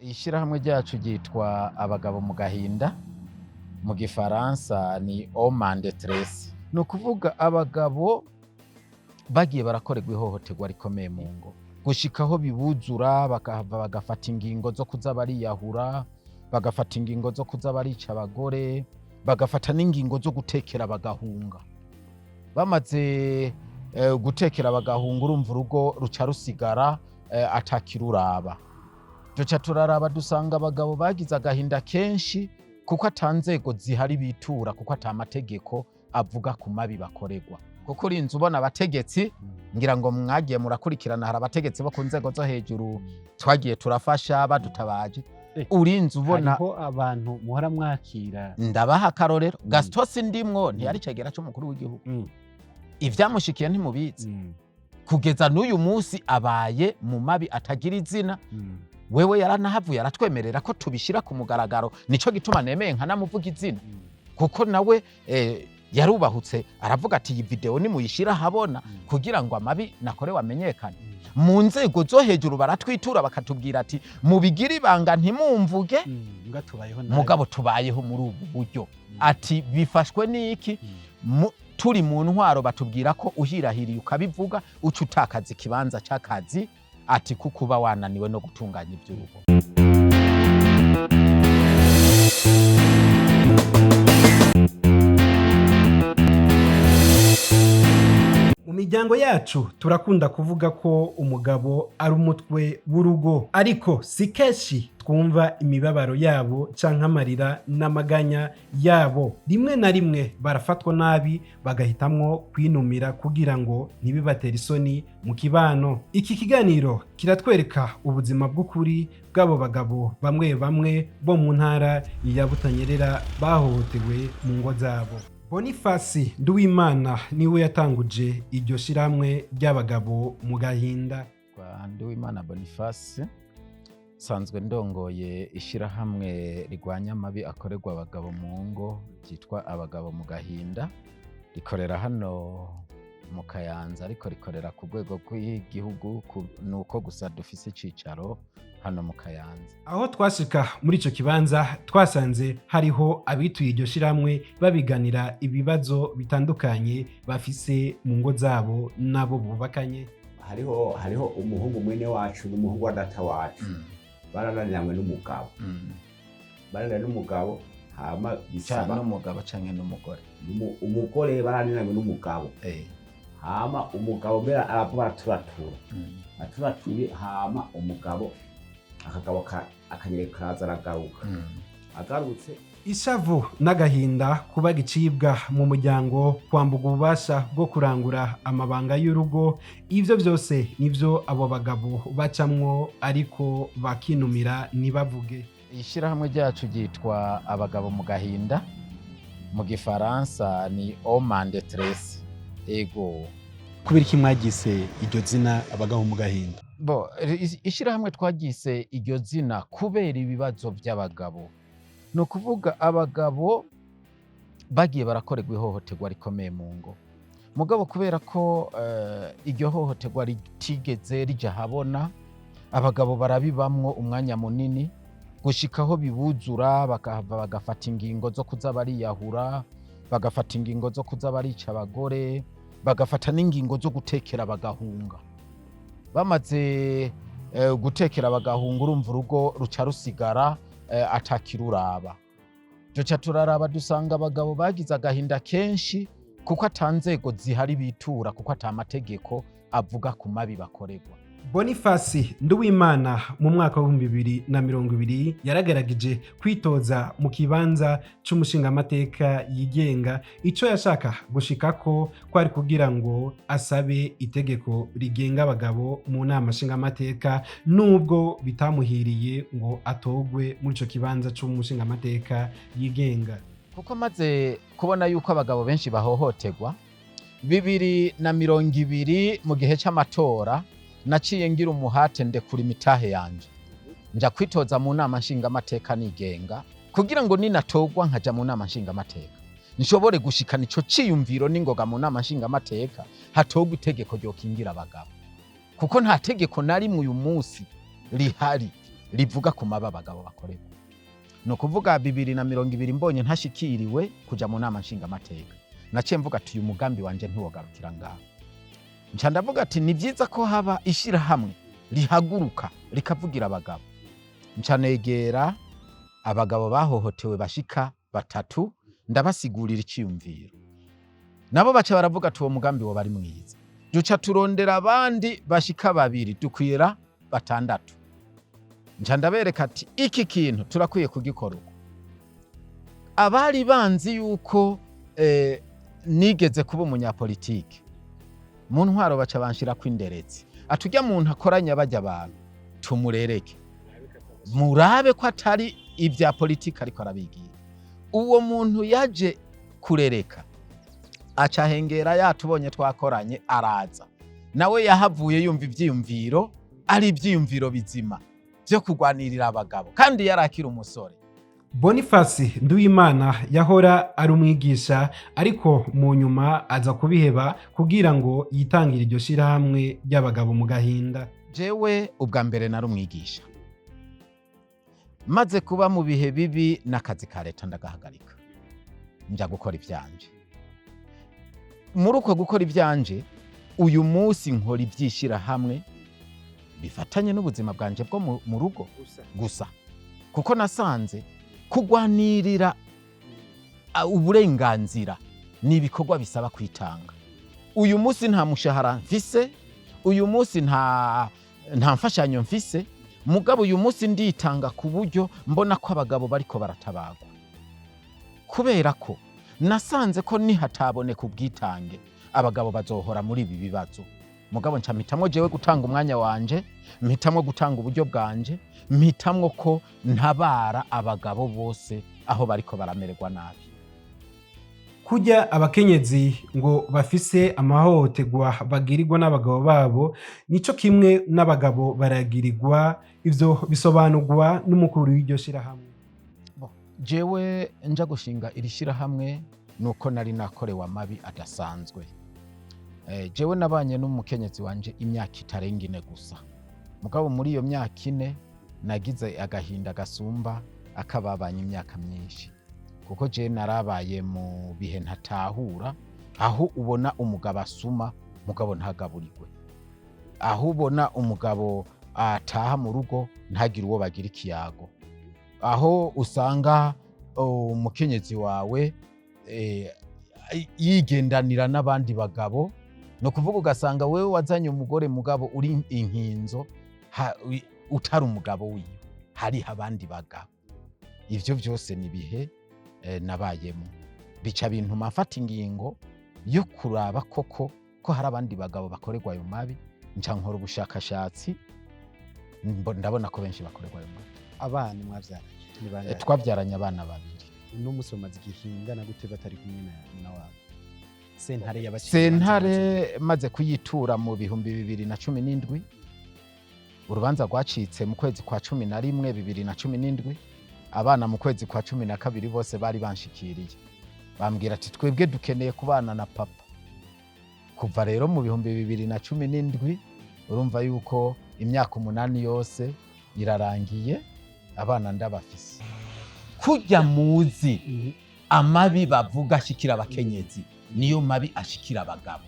Ishirahamwe ryacu ryitwa abagabo mu gahinda, mu gifaransa ni homme en détresse. Ni ukuvuga abagabo bagiye barakorerwa ihohoterwa rikomeye mu ngo, gushika aho bibuzura bakahava bagafata ingingo zo kuza bariyahura, bagafata ingingo zo kuza barica abagore, bagafata n'ingingo zo gutekera bagahunga. Bamaze gutekera bagahunga, urumva urugo ruca rusigara atakiruraba. Duca turaraba dusanga abagabo bagize agahinda kenshi kuko ata nzego zihari bitura, kuko ata mategeko avuga ku mabi bakorerwa. Kuko urinze ubona abategetsi, ngira ngo mwagiye murakurikirana, hari abategetsi bo ku nzego zo hejuru twagiye turafasha badutabaje. Urinze ubona hariho abantu muhora mwakira. Ndabaha akarorero, Gaston Sindimwo ntiyari cegera c'umukuru w'igihugu. Ivyamushikiye ntimubizi. Kugeza n'uyu munsi abaye mu mabi atagira izina. Wewe yaranahavuye aratwemerera ko tubishira ku mugaragaro, nico gituma nemeye nkanamuvuga izina. Kuko nawe yarubahutse aravuga ati iyi video ni muyishira habona kugira ngo amabi nakorewe amenyekane. Mu nzego zo hejuru baratwitura bakatubwira ati mubigira ibanga ntimumvuge, mugabo tubayeho muri ubu buryo. Ati bifashwe n'iki? Turi mu ntwaro batubwira ko uhirahiriye ukabivuga uca utakaza ikibanza c'akazi, ati kuko uba wananiwe no gutunganya ivy'urugo. Mu miryango yacu turakunda kuvuga ko umugabo ari umutwe w'urugo, ariko si kenshi twumva imibabaro yabo canke amarira n'amaganya yabo. Rimwe na rimwe barafatwa nabi bagahitamwo kwinumira kugira ngo ntibibatere isoni mu kibano. Iki kiganiro kiratwereka ubuzima bw'ukuri bw'abo bagabo bamwe bamwe bo mu ntara ya Butanyerera bahohotewe mu ngo zabo. Boniface NDUWIMANA niwe yatanguje iryo shiramwe ry'abagabo mu gahinda. Kwa NDUWIMANA Boniface sanzwe ndongoye ishirahamwe rigwanya amabi akorerwa abagabo mu ngo ryitwa abagabo mu gahinda, rikorera hano mu Kayanza, ariko rikorera ku rwego rw'igihugu, nuko gusa dufise icicaro hano mu Kayanza. Aho twashika muri ico kibanza twasanze hariho abituye iryo shiramwe babiganira ibibazo bitandukanye bafise mu ngo zabo nabo bubakanye. Hariho umuhungu mwene wacu n'umuhungu wa data wacu barananiranywe n'umugabo. Barananiranywe n'umugabo hama bisaba n'umugabo canke n'umugore. Umugore barananiranywe n'umugabo. Hama umugabo mbere aravuga aturatura. Aturatuye hama umugabo akagaruka akanyereka aragaruka. Agarutse ishavu n'agahinda kuba gicibwa mu muryango, kwambuga ububasha bwo kurangura amabanga y'urugo, ivyo byose nivyo abo bagabo bacamwo, ariko bakinumira ntibavuge. Ishirahamwe ryacu ryitwa abagabo mu gahinda, mu gifaransa ni homme en détresse. Ego kubera iki mwagise iryo zina abagabo mu gahinda? Ishirahamwe twagise iryo zina kubera ibibazo by'abagabo. No kuvuga abagabo bagiye barakorerwa ihohoterwa rikomeye mu ngo, mugabo kubera ko iryo hohoterwa ritigeze rija habona, abagabo barabibamwo umwanya munini, gushika aho bibuzura bakahava bagafata ingingo zo kuza bariyahura, bagafata ingingo zo kuza barica abagore, bagafata n'ingingo zo gutekera bagahunga. Bamaze gutekera bagahunga, urumva urugo ruca rusigara atakiruraba. Duca turaraba dusanga abagabo bagize agahinda kenshi kuko ata nzego zihari bitura, kuko ata mategeko avuga ku mabi bakorerwa. Boniface NDUWIMANA mu mwaka wa 2020 yaragerageje kwitoza mu kibanza c'umushingamateka yigenga. Ico yashaka gushikako kwari kugira ngo asabe itegeko rigenga abagabo mu nama nshingamateka, nubwo bitamuhiriye ngo atogwe muri ico kibanza c'umushingamateka yigenga. Kuko maze kubona yuko abagabo benshi bahohoterwa, 2020 mu gihe c'amatora naciye ngira umuhate ndekura intahe yanje, nja kwitoza mu nama nshingamateka nigenga, kugira ngo ninatogwa nkaja mu nama nshingamateka nshobore gushikana ico ciyumviro n'ingoga mu nama nshingamateka, hatogwa itegeko ryokingira abagabo. Kuko nta tegeko na rimwe uyu munsi rihari rivuga ku mabi abagabo bakorerwa. No kuvuga 2020 mbonye ntashikiriwe kuja mu nama nshingamateka, naciye mvuga ati uyu mugambi wanje ntiwogarukira ngaho. Nca ndavuga ati ni vyiza ko haba ishirahamwe rihaguruka rikavugira abagabo. Nca negera abagabo bahohotewe bashika 3 ndabasigurira iciyumviro, nabo baca baravuga ati uwo mugambi wo bari mwiza. Duca turondera abandi bashika 2 dukwira 6. Nca ndabereka ati iki kintu turakwiye kugikora uko. Abari banzi yuko nigeze kuba umunyapolitike mu ntwaro baca banshira kwinderetse, atujya muntu akoranya bajya abantu tumurereke murabe ko atari ibya politike ariko arabigira. Uwo muntu yaje kurereka aca hengera yatubonye twakoranye araza, nawe yahavuye yumva ivyiyumviro ari ivyiyumviro bizima byo kugwanirira abagabo kandi yarakira umusore. Boniface NDUWIMANA yahora ari umwigisha ariko mu nyuma aza kubiheba kugira ngo yitangire iryo shirahamwe ry'abagabo mu gahinda. Jewe ubwa mbere nari umwigisha, maze kuba mu bihe bibi n'akazi ka leta ndagahagarika njya gukora ivyanje. Muri uko gukora ivyanje uyu munsi nkora ivyishirahamwe bifatanye n'ubuzima bwanje bwo mu rugo gusa, kuko nasanze kugwanirira uburenganzira ni ibikorwa bisaba kwitanga. Uyu munsi nta mushahara mfise, uyu munsi nta mfashanyo mfise, mugabo uyu munsi nditanga ku buryo mbona ko abagabo bariko baratabagwa, kubera ko nasanze ko nihataboneka ubwitange abagabo bazohora muri ibi bibazo. Mugabo nca mpitamwo jewe gutanga umwanya wanje, mpitamwo gutanga uburyo bwanje, mpitamwo ko ntabara abagabo bose aho bariko baramererwa nabi. Kujya abakenyezi ngo bafise amahohoterwa bagirirwa n'abagabo babo nico kimwe n'abagabo baragirirwa, ivyo bisobanurwa n'umukuru w'iryo shirahamwe. Jewe nja gushinga iri shirahamwe nuko nari nakorewe amabi adasanzwe. Jewe nabanye n'umukenyezi wanje imyaka itarenga 4 gusa, mugabo muri iyo myaka 4 nagize agahinda gasumba akababanye imyaka myinshi, kuko je narabaye mu bihe ntatahura, aho ubona umugabo asuma mugabo ntagaburirwe, aho ubona umugabo ataha mu rugo ntagire uwo bagira ikiyago, aho usanga umukenyezi wawe yigendanira n'abandi bagabo, no kuvuga ugasanga wewe wazanye umugore mugabo uri inkinzo utari umugabo wiwe, hari abandi bagabo. Ivyo byose ni bihe nabayemo, bica bintu mafata ingingo yo kuraba koko ko hari abandi bagabo bakorerwa ayo mabi. Nca nkora ubushakashatsi ndabona ko benshi bakorerwa ayo mabi. Abana mwavyaranye twavyaranye abana 2. no musomaze igihinga na gute batari kumwe na wabo. Sentare maze kuyitura mu 2017, urubanza rwacitse mu kwezi kwa 11 2017, abana mu kwezi kwa 12 bose bari banshikiriye bambwira ati twebwe dukeneye kubana na papa. Kuva rero mu 2017 urumva yuko imyaka 8 yose irarangiye, abana ndabafise. Kujya muzi amabi bavuga ashikira abakenyezi niyo mabi ashikira abagabo.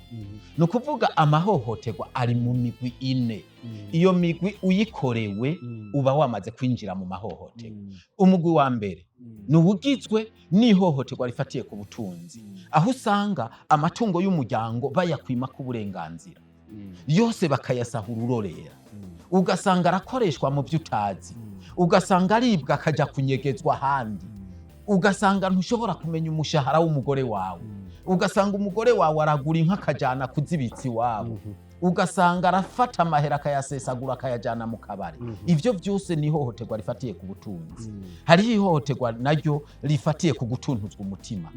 No kuvuga amahohoterwa ari mu migwi 4. Iyo migwi uyikorewe uba wamaze kwinjira mu mahohoterwa. Umugwi wa mbere n'ubugizwe n'ihohoterwa rifatiye ku butunzi, aho usanga amatungo y'umuryango bayakwima ku burenganzira yose bakayasahura urorera, ugasanga arakoreshwa mu by'utazi, ugasanga aribwa akaja kunyegezwa ahandi, ugasanga ntushobora kumenya umushahara w'umugore wawe, ugasanga umugore wawe aragura inka akajana kuzibitsi wabo, ugasanga arafata amahera akayasesagura akayajana mu kabari. Ivyo byose ni ihohoterwa rifatiye ku butunzi. Hari ihohoterwa naryo rifatiye ku gutuntuzwa umutima,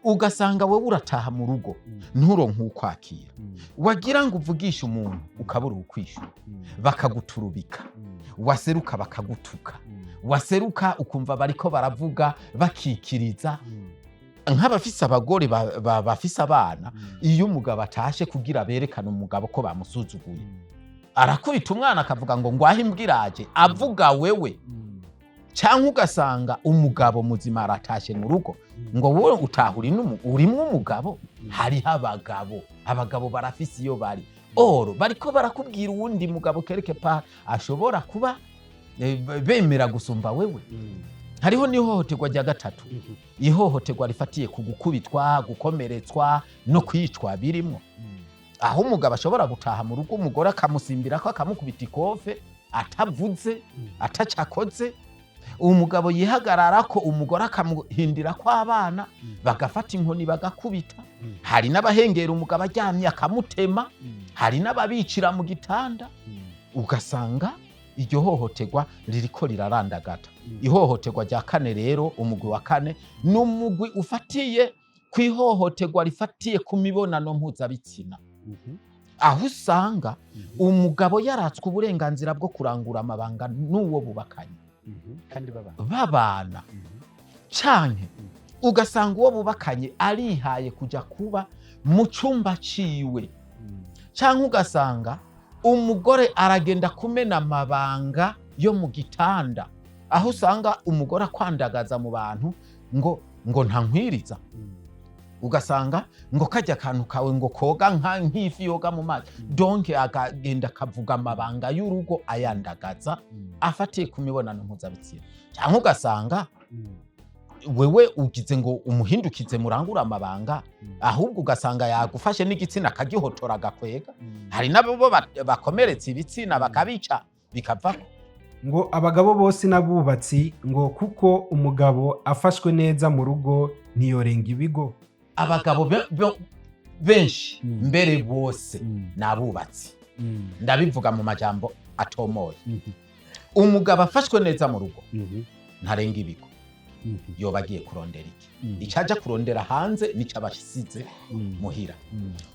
ugasanga wewe urataha mu rugo nturonke ukwakira, wagira ngo uvugisha umuntu ukabura ukwishura, bakaguturubika, waseruka bakagutuka, waseruka ukumva bariko baravuga bakikiriza. Nk'abafise abagore bafise abana, iyo umugabo atashe kugira berekana umugabo ko bamusuzuguye, arakubita umwana akavuga ngo ngwahe imbwiraje avuga wewe cyangwa ugasanga umugabo muzima aratashe mu rugo ngo wowe utahuri urimwo umugabo hariho abagabo barafise iyo bari bariko barakubwira uwundi mugabo kereke pa ashobora kuba bemera gusumba wewe. Hariho n'ihohoterwa rya gatatu, ihohoterwa rifatiye ku gukubitwa, gukomeretswa no kwicwa birimwo, aho umugabo ashobora gutaha mu rugo umugore akamusimbira ko akamukubita ikofe atavuze atacakoze, umugabo yihagarara ko umugore akamuhindira ko abana bagafata inkoni bagakubita. Hari n'abahengera umugabo aryamye akamutema, hari n'ababicira mu gitanda. Ugasanga iryo hohoterwa ririko rirarandagata. Ihohoterwa rya kane rero, umugwi wa kane, n'umugwi ufatiye ku ihohoterwa rifatiye ku mibonano mpuzabitsina, aho usanga umugabo yaratswe uburenganzira bwo kurangura amabanga n'uwo bubakanye kandi babana, canke ugasanga uwo bubakanye arihaye kuja kuba mu cumba ciwe, canke ugasanga umugore aragenda kumena amabanga yo mu gitanda, aho usanga umugore akwandagaza mu bantu ngo ntankwiriza. Ugasanga ngo kajya akantu kawe ngo koga nk'ifi yoga mu mazi, donke akagenda akavuga amabanga y'urugo ayandagaza afatiye ku mibonano mpuzabitsina. Cyangwa ugasanga wewe ugize ngo umuhindukize murangura amabanga, ahubwo ugasanga yagufashe n'igitsina akagihotora agakwega. Hari nabo bakomeretse ibitsina bakabica bikavako. Ngo abagabo bose n'abubatsi ngo kuko umugabo afashwe neza mu rugo ntiyorenga ibigo. Abagabo benshi mbere bose n'abubatsi, ndabivuga mu majambo atomoye. Umugabo afashwe neza mu rugo ntarenga ibigo. Yoba agiye kurondera iki? Icaja kurondera hanze nico abashisize muhira.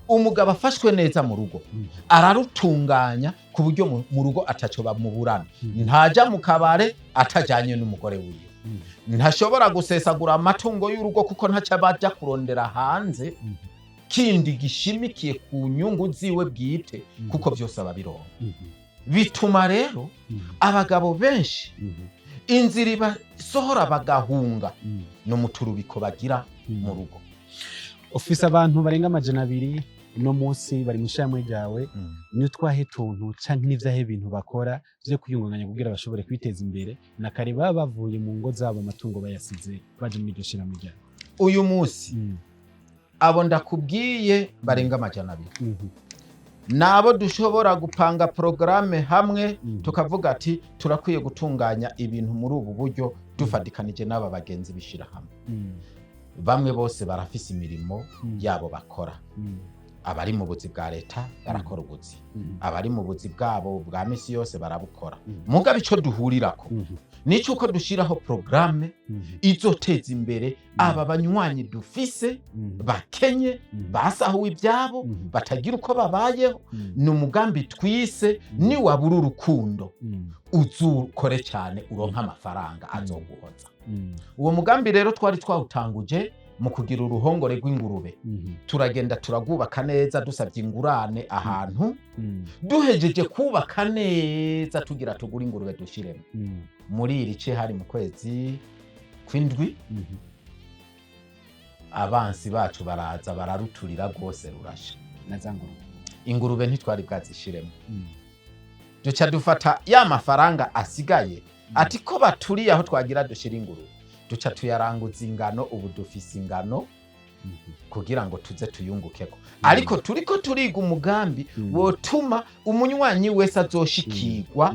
Umugabo afashwe neza mu rugo ararutunganya ku buryo mu rugo ataco bamuburana. Ntaja mu kabare atajanye n'umugore wiwe, ntashobora gusesagura amatungo y'urugo kuko ntaca baja kurondera hanze kindi gishimikiye ku nyungu ziwe bwite, kuko byose ababironka. Bituma rero abagabo benshi inzira ibasohora bagahunga no muturubiko bagira mu rugo. Ufise abantu barenga 200 no munsi bari mw'ishamwe ryawe, ni twahe tuntu canke n'ivyahe ibintu bakora vyo kuyungunganya kugira bashobore kwiteza imbere na kare baba bavuye mu ngo zabo amatungo bayasize baje muri iryo shamwe ryawe. Uyu munsi abo ndakubwiye barenga 200 nabo dushobora gupanga programme hamwe tukavuga ati turakwiye gutunganya ibintu muri ubu buryo dufadikanije n'aba bagenzi bishira hamwe. Bamwe bose barafise imirimo yabo bakora. Abari mu buzi bwa leta barakora ubuzi, abari mu buzi bwabo bwa misi yose barabukora. Mugabe ico duhurirako nico uko dushiraho programme izoteza imbere aba banywanyi dufise bakenye basahuwe ibyabo batagira uko babayeho. Ni umugambi twise ni wabura urukundo uzukore cyane uronka amafaranga azoguhoza. Uwo mugambi rero twari twawutanguje mu kugira uruhongore rw'ingurube. Turagenda turagubaka neza dusabye ingurane ahantu, duhejeje kubaka neza tugira tugura ingurube dushiremo. Muri iri ce hari mu kwezi kw'indwi abansi bacu baraza bararuturira rwose rurasha nazangurube. Ingurube ntitwari bwazishiremo. Duca dufata ya mafaranga asigaye ati ko baturiye aho twagira dushira ingurube, duca tuyaranguza ingano. Ubu dufise ingano kugira ngo tuze tuyungukeko, ariko turiko turiga umugambi wotuma umunywanyi wese azoshikirwa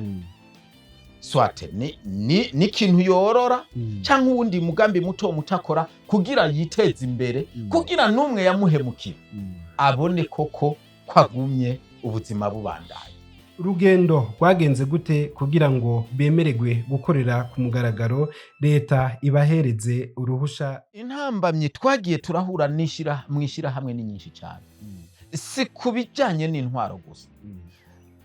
swate ni kintu yorora canke uwundi mugambi muto mutakora kugira yiteze imbere, kugira numwe yamuhemukira abone koko kwagumye ubuzima bubandaye. Urugendo rwagenze gute kugira ngo bemererwe gukorera ku mugaragaro leta ibahereze uruhusha? Intambamye twagiye turahura mw'ishira hamwe ni nyinshi cyane, si kubijanye n'intwaro gusa.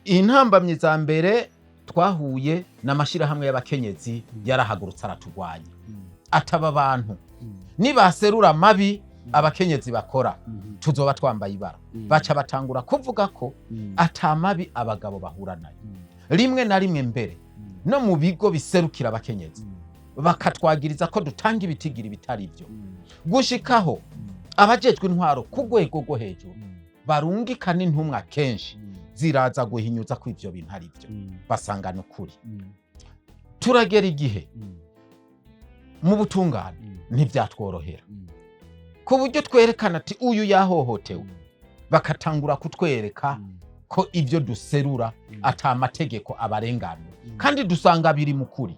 Intambamye za mbere twahuye n'amashira hamwe y'abakenyezi yarahagurutse aratugwanya, ataba abantu nibaserura mabi abakenyezi bakora tuzoba twambaye ibara baca batangura kuvuga ko atamabi abagabo bahura nayo rimwe na rimwe mbere no mu bigo biserukira abakenyezi bakatwagiriza ko dutanga ibitigira bitari byo gushikaho abajejwe intwaro ku rwego rwo hejuru barungika n'intumwa kenshi ziraza guhinyuza ko ivyo bintu ari byo basangana ukuri turagera igihe mu butungane ntivyatworohera ku buryo twerekana ati uyu yahohotewe bakatangura kutwereka ko ivyo duserura ata amategeko abarenganura kandi dusanga biri mu kuri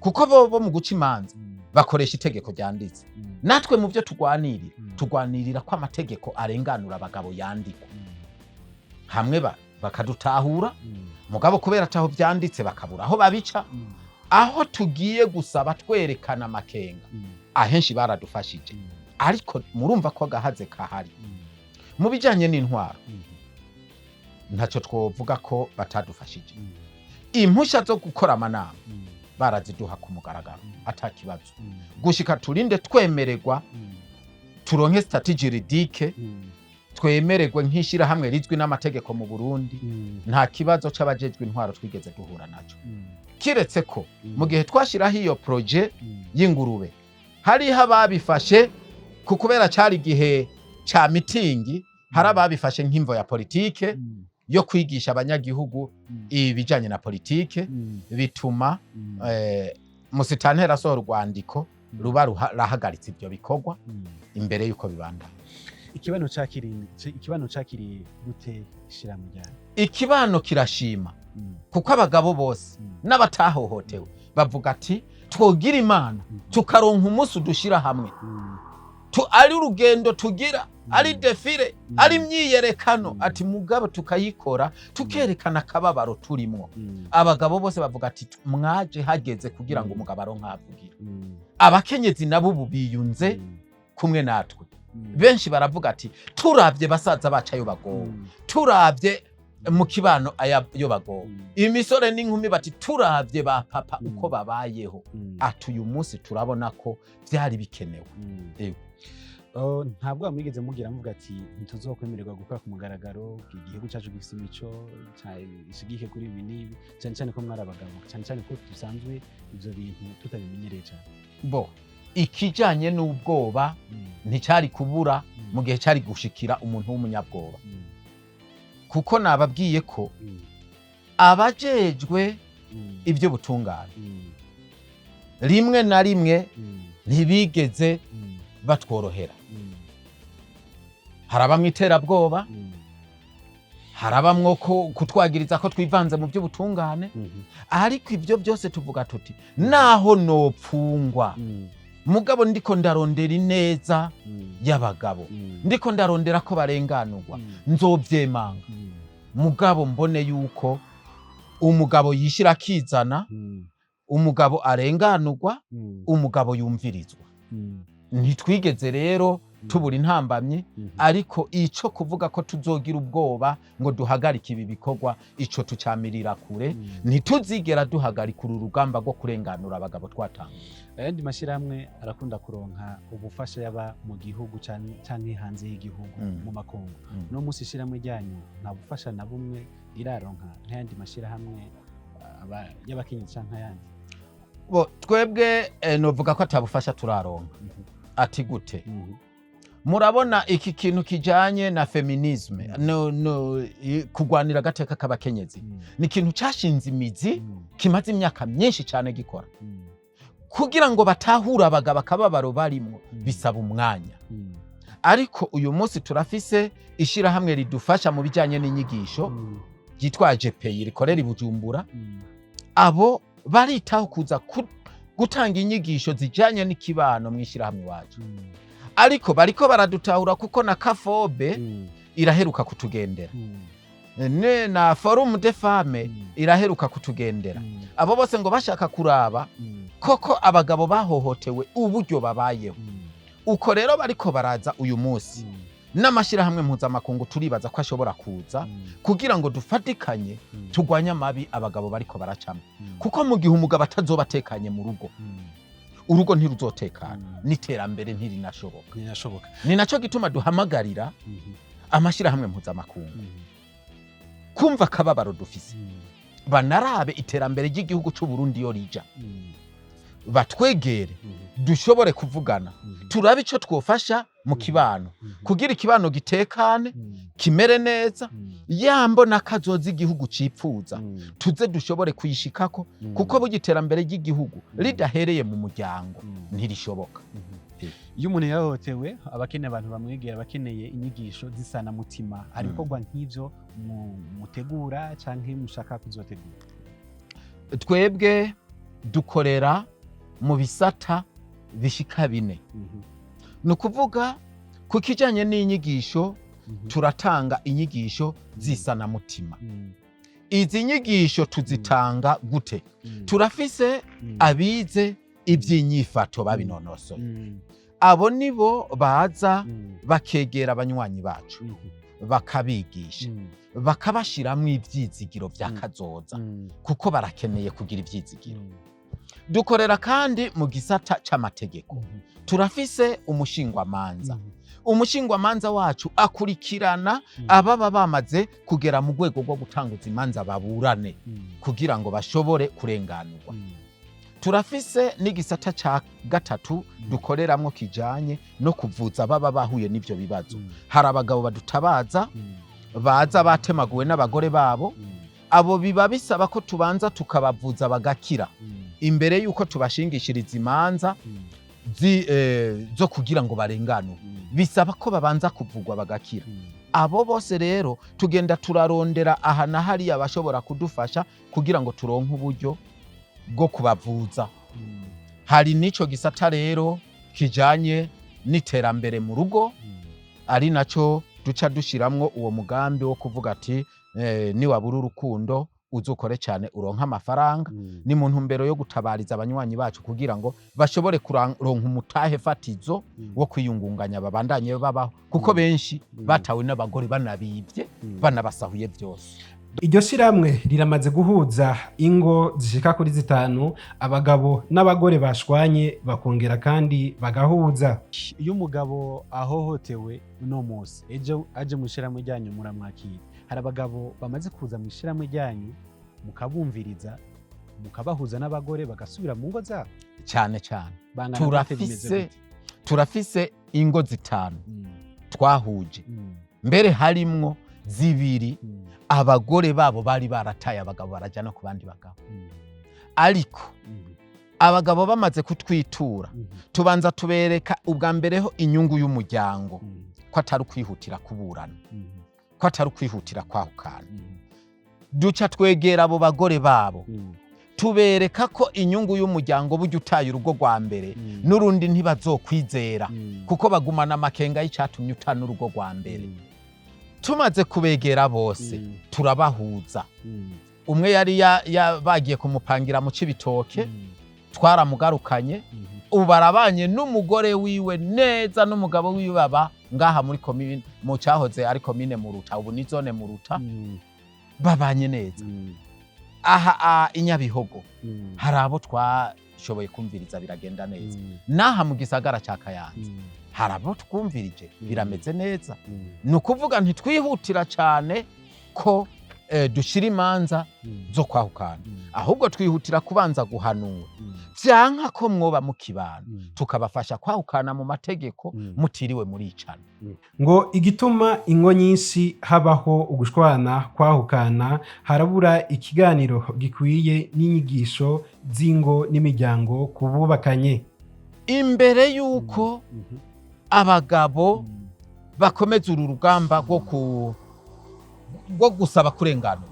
kuko bo mu guca imanza bakoresha itegeko ryanditse natwe mu byo tugwanirira ko amategeko arenganura abagabo yandikwa hamwe bakadutahura mugabo kubera ataho byanditse bakabura aho babica aho tugiye gusaba twerekana amakenga ahenshi baradufashije ariko murumva ko gahaze kahari mu bijanye n'intwaro ntacyo twovuga ko batadufashije impusha zo gukora amanama baraziduha ku mugaragaro atakibazo gushika turinde twemererwa turonke statut juridique twemererwe nk'ishirahamwe rizwi n'amategeko mu Burundi nta kibazo c'abajejwe intwaro twigeze duhura naco kiretse ko mu gihe twashiraho iyo projet y'ingurube hariho ababifashe kubera cari igihe ca mitingi hari ababifashe nk'imvo ya politike yo kwigisha abanyagihugu ibijanye na politike bituma musitantera asohora urwandiko ruba rahagaritse ibyo bikorwa imbere yuko bibandanya. Ikibano cakiriye gute ishirahamwe ryanyu? Ikibano kirashima kuko abagabo bose n'abatahohotewe bavuga ati twogira Imana tukaronka umunsi dushira hamwe ari urugendo tugira ari defile ari myiyerekano ati mugabo tukayikora tukerekana akababaro turimwo abagabo bose bavuga ati mwaje hageze kugira ngo umugabo aronka avugira abakenyezi nabo bubiyunze kumwe natwe benshi baravuga ati turavye basaza bacayo bagowe turavye mu kibano ayo bagowe imisore n'inkumi bati turavye ba papa uko babayeho ati uyu munsi turabona ko vyari bikenewe. Ntabwo mwigeze mugira muvuga ati ntituzokwemererwa gukora ku mugaragaro igihugu cyacu gifite imico ishigike kuri ibi n'ibi cyane ko mwari abagabo cyane ko dusanzwe ivyo bintu tutabimenyereye cyane bo ikijanye n'ubwoba nticyari kubura mu gihe cyari gushikira umuntu w'umunyabwoba kuko nababwiye ko abajejwe ibyo butungane rimwe na rimwe ntibigeze batworohera harabamwe iterabwoba harabamwo ko kutwagiriza ko twivanze mu by'ubutungane ariko ibyo byose tuvuga tuti naho nopfungwa mugabo ndiko ndarondera ineza y'abagabo ndiko ndarondera ko barenganurwa nzovyemanga mugabo mbone yuko umugabo yishira akizana umugabo arenganurwa umugabo yumvirizwa ntitwigeze rero tubura intambamye ariko ico kuvuga ko tuzogira ubwoba ngo duhagarike ibi bikorwa ico tucamirira kure ntituzigera duhagarika urugamba rwo kurenganura abagabo twatanga. Ayandi mashirahamwe arakunda kuronka ubufasha yaba mu gihugu canke hanze y'igihugu mu makungu no musi ishiramwe ryanyu nta bufasha na bumwe riraronka nk'ayandi mashirahamwe y'abakenyezi canke ayandi? Bo twebwe novuga ko atabufasha turaronka ati gute murabona iki kintu kijanye na feminisme kugwanira agateka k'abakenyezi ni ikintu cashinze imizi kimaze imyaka myinshi cyane gikora kugira ngo batahura abagabo akababaro barimwo bisaba umwanya ariko uyu munsi turafise ishirahamwe ridufasha mu bijanye n'inyigisho ryitwa AGPI rikorera i Bujumbura abo baritaho kuza gutanga inyigisho zijanye n'ikibano mw'ishirahamwe wacu ariko bariko baradutahura kuko na kafobe iraheruka kutugendera na forum de femme iraheruka kutugendera abo bose ngo bashaka kuraba koko abagabo bahohotewe uburyo babayeho uko rero bariko baraza uyu munsi n'amashirahamwe mpuzamakungu turibaza ko ashobora kuza kugira ngo dufatikanye tugwanya amabi abagabo bariko baracamo kuko mu gihe umugabo atazoba atekanye mu rugo urugo ntiruzotekana n'iterambere ntirinashoboka. Ntiyashoboka. Ni naco gituma duhamagarira amashirahamwe mpuzamakungu kumva akababaro dufise, banarabe iterambere ry'igihugu c'u Burundi yo rija, batwegere dushobore kuvugana, turabe ico twofasha mu kibano kugira ikibano gitekane kimere neza, yambo nakazoza igihugu cipfuza tuze dushobore kuyishikako, kuko bugiterambere ry'igihugu ridahereye mu muryango ntirishoboka. Iyo umuntu yahohotewe abakeneye abantu bamwegera, bakeneye inyigisho zisana mutima, hari ibikorwa nk'ivyo mutegura canke mushaka kuzotegura? Twebwe dukorera mu bisata bishika 4. Nukuvuga ku kijanye n'inyigisho turatanga inyigisho zisana mutima. Izi nyigisho tuzitanga gute? Turafise abize ivy'inyifato babinonosoye, abo nibo baza bakegera abanywanyi bacu bakabigisha, bakabashiramwo ivyizigiro vya kazoza, kuko barakeneye kugira ivyizigiro. Dukorera kandi mu gisata c'amategeko, turafise umushingwamanza. Umushingwamanza wacu akurikirana ababa bamaze kugera mu rwego rwo gutanguza imanza baburane kugira ngo bashobore kurenganurwa. Turafise n'igisata ca gatatu dukoreramwo kijanye no kuvuza baba bahuye n'ivyo bibazo. Hari abagabo badutabaza baza batemaguwe n'abagore babo, abo biba bisaba ko tubanza tukabavuza bagakira imbere yuko tubashingishiriza imanza zo kugira ngo barenganurwe, bisaba ko babanza kuvugwa bagakira. Abo bose rero tugenda turarondera aha na hariya bashobora kudufasha kugira ngo turonke uburyo bwo kubavuza. Hari nico gisata rero kijanye n'iterambere mu rugo, ari naco duca dushiramwo uwo mugambi wo kuvuga ati niwabura urukundo uzukore cyane uronka amafaranga. Ni mu ntumbero yo gutabariza abanywanyi bacu kugira ngo bashobore kuronka umutahe fatizo wo kwiyungunganya babandanye babaho, kuko benshi batawe n'abagore banabivye banabasahuye byose. Iryo shiramwe riramaze guhuza ingo zishika kuri 5, abagabo n'abagore bashwanye bakongera kandi bagahuza. Iyo umugabo ahohotewe uno munsi ejo aje mu shiramwe ryanyu muramwakira, hari abagabo bamaze kuza mu shiramwe ryanyu mukabumviriza mukabahuza n'abagore bagasubira mu ngo zabo cyane cyane. Turafise ingo 5 twahuje, mbere harimwo 2 abagore babo bari barataye abagabo baraja no ku bandi bagabo. Ariko abagabo bamaze kutwitura tubanza tubereka ubwa mbereho inyungu y'umuryango, ko atari kwihutira kuburana, ko atari kwihutira kwahukana. Duca twegera abo bagore babo tubereka ko inyungu y'umuryango burya utaye urugo rwa mbere n'urundi ntibazokwizera, kuko bagumana amakenga y'icyatumye utana urugo rwa mbere. Tumaze kubegera bose turabahuza. Umwe yari bagiye kumupangira mu Cibitoke, twaramugarukanye, ubu barabanye n'umugore wiwe neza, n'umugabo wiwe baba ngaha muri komine mu cyahoze ari komine Muruta, ubu ni zone Muruta, babanye neza. Aha Inyabihogo hari abo twashoboye kumviriza biragenda neza, naha mu gisagara ca Kayanza hari abo twumvirije birameze neza. Nukuvuga ntitwihutira cyane ko dushira imanza zo kwahukana, ahubwo twihutira kubanza guhanura, vyanka ko mwoba mu kibano tukabafasha kwahukana mu mategeko mutiriwe muricana. Ngo igituma ingo nyinshi habaho ugushwana kwahukana, harabura ikiganiro gikwiye n'inyigisho z'ingo n'imiryango kububakanye. Imbere yuko abagabo bakomeza uru rugamba rwo gusaba kurenganurwa,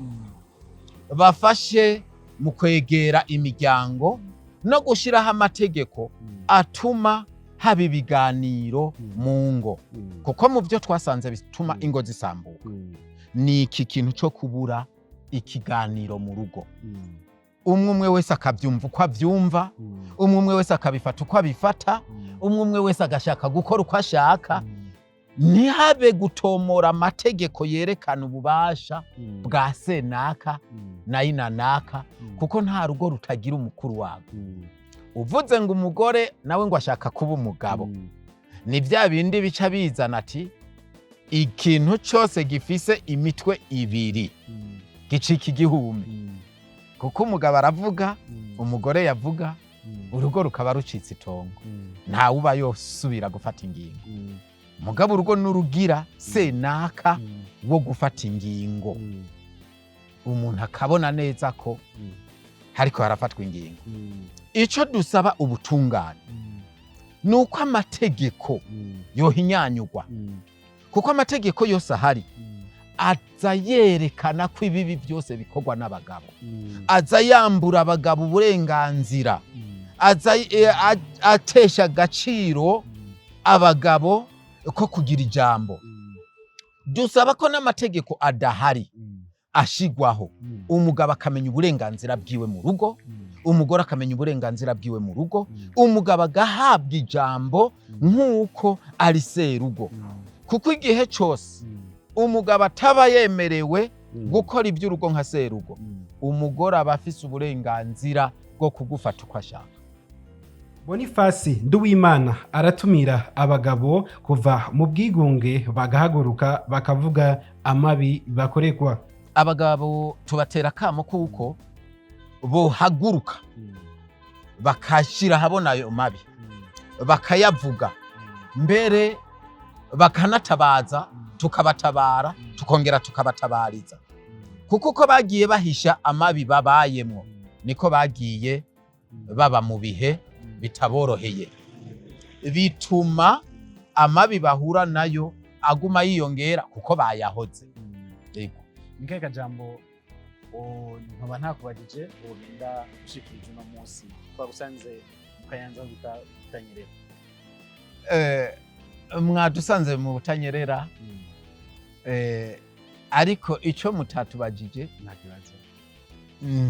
bafashe mu kwegera imiryango no gushiraho amategeko atuma haba ibiganiro mu ngo, kuko mu byo twasanze bituma ingo zisambuka ni iki kintu cyo kubura ikiganiro mu rugo. Umwe wese akabyumva uko abyumva, umwe wese akabifata uko abifata, umwe wese agashaka gukora uko ashaka. Ntihabe gutomora amategeko yerekana ububasha bwa senaka na inanaka, kuko nta rugo rutagira umukuru wabo. uvuze ngo umugore nawe ngo ashaka kuba umugabo ni bya bindi bica bizana ati ikintu cyose gifise imitwe ibiri gicika igihumbi kuko umugabo aravuga umugore yavuga urugo rukaba rucitse itongo ntawe uba yosubira gufata ingingo mugabo urugo n'urugira senaka wo gufata ingingo umuntu akabona neza ko hariko harafatwa ingingo ico dusaba ubutungane nuko amategeko yohinyanyugwa kuko amategeko yose ahari aza yerekana ko ibibi byose bikorwa n'abagabo aza yambura abagabo uburenganzira aza atesha agaciro abagabo ko kugira ijambo dusaba ko n'amategeko adahari ashigwaho umugabo akamenya uburenganzira bwiwe mu rugo umugore akamenya uburenganzira bwiwe mu rugo umugabo agahabwa ijambo nk'uko ari serugo kuko igihe cyose umugabo ataba yemerewe gukora iby'urugo nka serugo umugore aba afise uburenganzira bwo kugufata uko ashaka. Boniface NDUWIMANA aratumira abagabo kuva mu bwigunge bagahaguruka bakavuga amabi bakorekwa. Abagabo tubatera kamo kuko bohaguruka bakashira habona ayo mabi bakayavuga mbere bakanatabaza tukabatabara tukongera tukabatabariza kuko uko bagiye bahisha amabi babayemwo niko bagiye baba mu bihe bitaboroheye bituma amabi bahura nayo aguma yiyongera kuko bayahoze. Yego nikeka jambo ntoba ntakubagije ubinda ushikirije uno munsi twagusanze mu Kayanza bitanyerera mwadusanze mu butanyerera ariko ico mutatubagije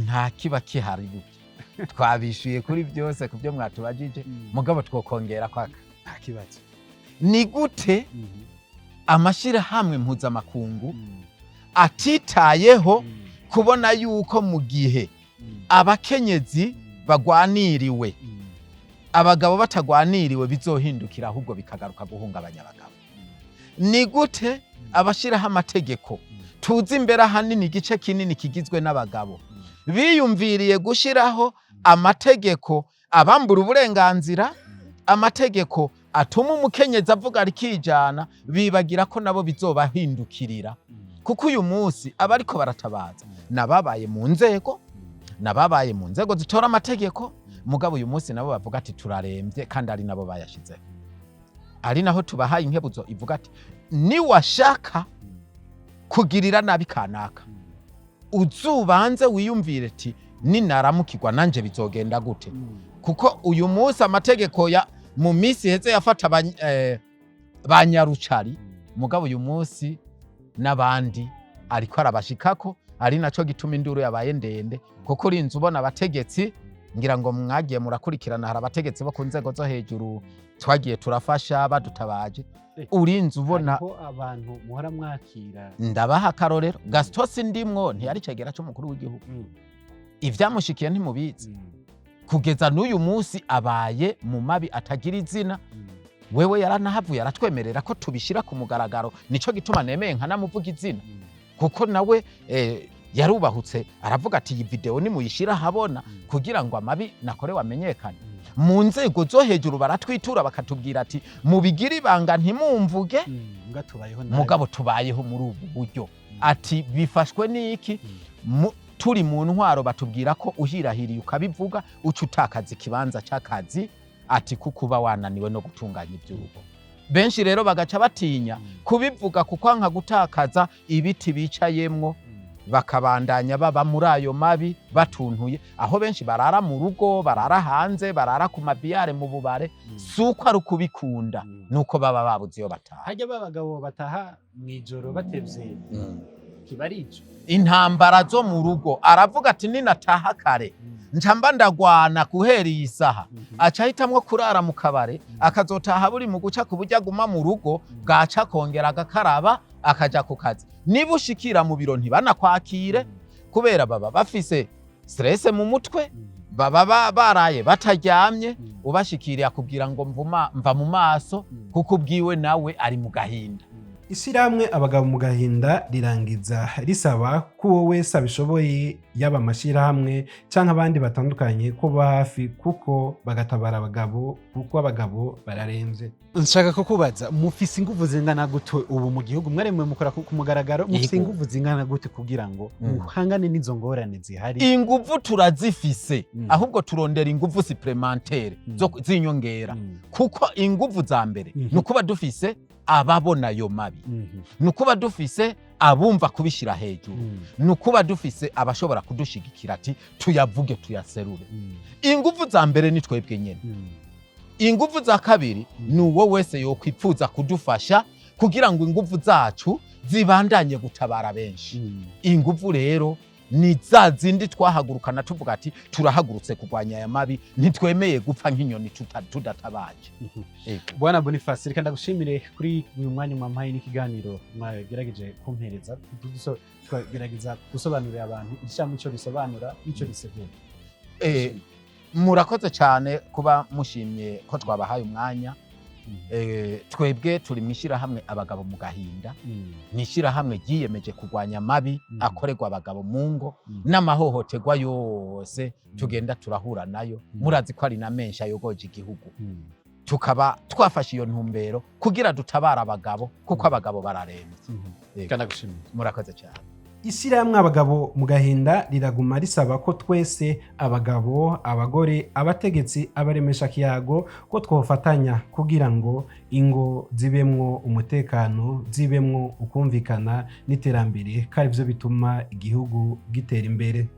nta kiba kihari buke twabishuye kuri byose kubyo mwatubagije mugabo twokongera kwaka nta kibazo. Ni gute amashirahamwe mpuzamakungu atitayeho kubona yuko mu gihe abakenyezi bagwaniriwe abagabo batagwaniriwe bizohindukira ahubwo bikagaruka guhungabanya abagabo? Ni gute abashiraho amategeko tuzi imbere ahanini igice kinini kigizwe n'abagabo biyumviriye gushiraho amategeko abambura uburenganzira amategeko atuma umukenyezi avuga arikijana bibagira ko nabo bizobahindukirira kuko uyu munsi abariko baratabaza nababaye mu nzego zitora amategeko mugabo uyu munsi nabo bavuga ati turarembye kandi ari nabo bayashizeho ari naho tubahaye inkebuzo ivuga ati ni washaka kugirira nabi kanaka uzubanze wiyumvire ati ninaramukirwa nanje bizogenda gute kuko uyu munsi amategeko ya mu misi heze yafata banyarucari mugabo uyu munsi n'abandi ariko arabashikako ari naco gituma induru yabaye ndende kuko urinze ubona abategetsi ngira ngo mwagiye murakurikirana hari abategetsi bo ku nzego zo hejuru twagiye turafasha badutabaje urinze ubona ko abantu muhora mwakira ndabaha karorero Gastos ndimwo ntiyari cegera cyo mukuru w'igihugu ivyamushikiye ntimubizi kugeza n'uyu munsi abaye mu mabi atagira izina wewe yaranahavuye aratwemerera ko tubishira ku mugaragaro nico gituma nemeye nkanamuvuga izina kuko nawe yarubahutse aravuga ati iyi video ni muyishira habona kugira ngo amabi nakorewe amenyekane mu nzego zo hejuru baratwitura bakatubwira ati mubigira ibanga ntimumvuge mugabo tubayeho muri ubu buryo ati bifashwe n'iki turi mu ntwaro batubwira ko uhirahiriye ukabivuga uca utakaza ikibanza cy'akazi ati kukuba wananiwe no gutunganya iby'urugo benshi rero bagaca batinya kubivuga kuko nka gutakaza ibiti bicayemwo bakabandanya baba muri ayo mabi batuntuye aho benshi barara mu rugo barara hanze barara ku mabiyare mu bubare suko ari kubikunda nuko baba babuze iyo bataha hajya babagabo bataha mwijoro batevye kibarijo intambara zo mu rugo aravuga ati ninataha kare ncamba ndagwana guhera iyi saha aca hitamwo kurara mu kabare akazotaha buri mu guca kuburyo aguma mu rugo bwaca kongera agakaraba akaja ku kazi niba ushikira mu biro ntibanakwakire kubera baba bafise stress mu mutwe baba baraye bataryamye ubashikiriye akubwira ngo mva mu maso kuko ubwiwe nawe ari mu gahinda. Ishirahamwe abagabo mu gahinda rirangiza risaba ko uwo wese abishoboye yaba amashirahamwe canke abandi batandukanye kuba hafi kuko bagatabara abagabo kuko abagabo bararemvye. Nshaka kukubaza mufise inguvu zingana gute ubu mu gihugu mwaremwe mukora ku mugaragaro mufise inguvu zingana gute kugira ngo muhangane n'izo ngorane zihari? Inguvu turazifise ahubwo turondera inguvu supplémentaire zinyongera kuko inguvu za mbere nukuba dufise ababona yo mabi nukuba dufise abumva kubishira hejuru nukuba dufise abashobora kudushigikira ati tuyavuge tuyaserure. Inguvu za mbere ni twebwe nyene. Inguvu za kabiri nuwo wese yokwipfuza kudufasha kugira ngo inguvu zacu zibandanye gutabara benshi. Inguvu rero ni za zindi twahagurukana tuvuga ati turahagurutse kurwanya aya mabi ntitwemeye gupfa nk'inyoni tudatabaje. Bwana Boniface reka ndagushimire kuri uyu mwanya mwampaye n'ikiganiro mwagerageje kumpereza twagerageza gusobanurira abantu icyamu cyo bisobanura icyo biseguye. Murakoze cyane kuba mushimye ko twabahaye umwanya. Twebwe turi mw'ishirahamwe abagabo mu gahinda, n'ishirahamwe ryiyemeje kurwanya mabi akorerwa abagabo mu ngo n'amahohoterwa yose tugenda turahura nayo. Murazi ko ari na menshi ayogoje igihugu. Tukaba twafashe iyo ntumbero kugira dutabara abagabo kuko abagabo bararembye. Kandi gushimira. Murakoze cyane. Ishirahamwe abagabo mu gahinda riraguma risaba ko twese abagabo, abagore, abategetsi, abaremesha kiyago ko twofatanya kugira ngo ingo zibemwo umutekano, zibemwo ukumvikana n'iterambere, kandi ivyo bituma igihugu gitera imbere.